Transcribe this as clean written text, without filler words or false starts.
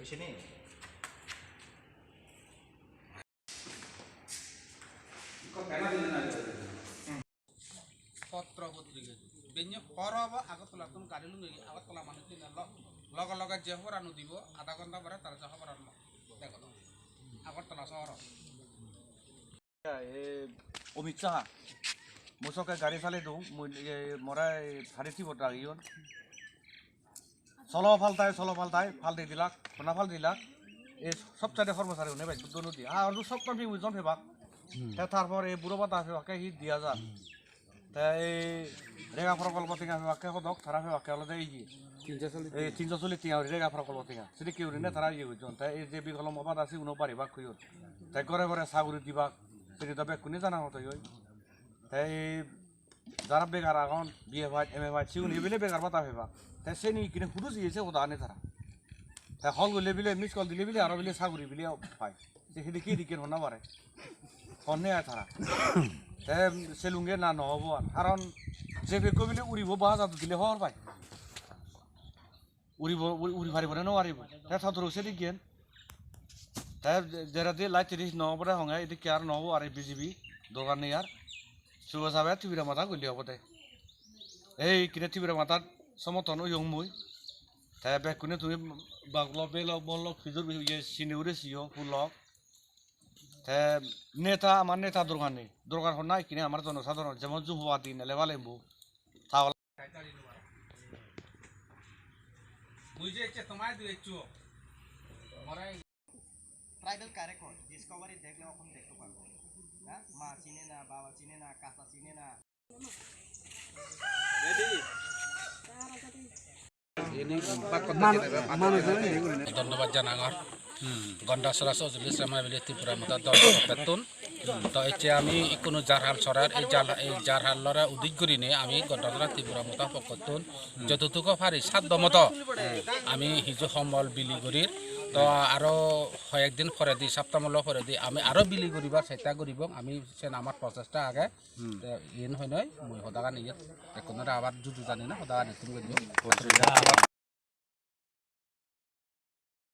di sini. Patra putri gitu. Bennya para apa? Aku telah tuh kali lu nggak. Aku telah manusia nelo. Loga jauh ranu dibo. Ada kontak berat terus aku berat mau. Dekor. Aku telah sorot. Ya, Omit Shah. Musuh gaड़ी साले दूँ मोरा साढ़े तीन बटा गई हूँ solo फालता है फाल दे दिलाक पना फाल दिलाक ये सब चारे फॉर्म सारे उन्हें भाई दोनों दिया हाँ और सब कम भी मुझे पे बाक ते थार पर ये बुरा बात है वाक़ई ही दिया जा ते रेगा फरक कल पतिंगा है वाक़ई को डॉक थारा है वाक़ई वाला दे ये 300 तिया और रेगा फरक कल पतिंगा सिर्फ क्यों नहीं थारा ये हुई जों ते ये भी कलम बाबा दासी उन्हों पारी बाक हुई हो ते करे सागुरी दिबाक सिर्फ दबे कुनी जाना होता है তাই যারা বেকার এখন বিয়ে ভাই এম এ ভাই সিউন এবিলে বেকার পাতা হইবা তাই সে নি কিনে ফুটু দিয়েছে ওদা আনে তারা তাই হল গলে বিলে মিস কল দিলে বিলে আরো বিলে সাগুরি বিলে পায় সে হেদি কি দিকে হনা পারে হনে আয় তারা তাই সে লুঙ্গে না নহব আর কারণ যে বেকো বিলে উড়িব বাজাত দিলে হর পায় উড়ি ভারি বনে নোৱাৰিব তাই থাতৰো সে দিকেন তাই যেরা দিয়ে লাইট 30 নহবরে হঙে এদি কেয়ার নহব আর বিজিবি দোকান নেই আর Sudah sampai tiba mata gue lihat apa teh, kira tiba mata sama tono yang mui, tapi kune tuh baglo belok fitur ya sini udah sih yo pulak, tapi neta amar neta durgan hona kini amar tono sadar zaman juhu ati nelewa lembu, tahu lah. Mujhe cek tomai dua cuo, morai. Tribal character, discovery দেখলে এখন দেখতে পারবো হ্যাঁ মা চিনে না বাবা চিনে না কাকা চিনে না ধন্যবাদ জানাঙর গন্ডা সরাসর জলিস রামাবিলি ত্রিপুরা মতা দল বেতন তো এতে আমি কোনো জারহাল সরার এই জারহাল লরা উদ্যোগ করি নিয়ে আমি গন্ডা ত্রিপুরা মতা পকতুন যতটুকু পারি সাধ্য মতো আমি হিজু সম্বল বিলি করির তো আরো একদিন পরে দিই সপ্তাহমূলক পরে দিই আমি আরো বিলি করিবার চেষ্টা করিব আমি সেন আমার প্রচেষ্টা আগে ইন হয় নয় মই সদাগান ইয়াত একোনরা আবার যুদ্ধ জানি না সদাগান তুমি